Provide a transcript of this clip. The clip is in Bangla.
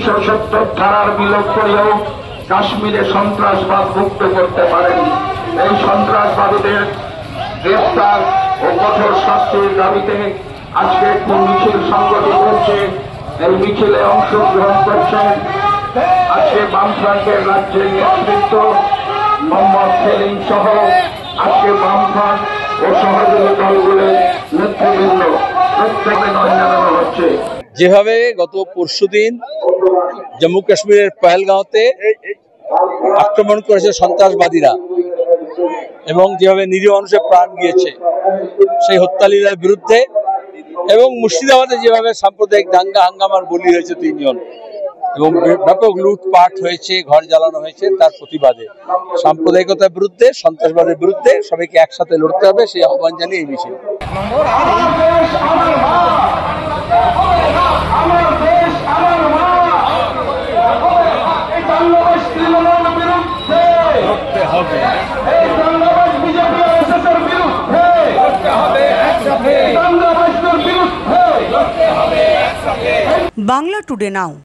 370 ধারার বিলোপ করেও কাশ্মীরে সন্ত্রাসবাদ মুক্ত করতে পারেন। এই সন্ত্রাসবাদীদের গ্রেফতার ও কঠোর শাস্তির দাবিতে আজকে একটি মিছিল সংগঠিত হচ্ছে। এই মিছিলে অংশগ্রহণ করছেন আজকে বামফ্রন্টের রাজ্যের নেতৃত্ব মোহাম্মদ সেলিম সহ আজকে বামফ্রন্ট ও সহযোগী দলগুলোর নেতৃবৃন্দ প্রত্যেকে জানানো হচ্ছে। যেভাবে গত পরশুদিন জম্মু কাশ্মীরের পহেলগাঁওতে আক্রমণ করেছে সন্ত্রাসবাদীরা এবং যেভাবে নিরীহ মানুষের প্রাণ গিয়েছে সেই হত্যালীলার বিরুদ্ধে, এবং মুর্শিদাবাদে যেভাবে সাম্প্রদায়িক দাঙ্গা হাঙ্গামার বলি হয়েছে 3 জন এবং ব্যাপক লুটপাট হয়েছে, ঘর জ্বালানো হয়েছে, তার প্রতিবাদে সাম্প্রদায়িকতার বিরুদ্ধে, সন্ত্রাসবাদের বিরুদ্ধে সবাইকে একসাথে লড়তে হবে, সেই আহ্বান জানিয়ে এই মিছিল। বাংলা টুডে নাও।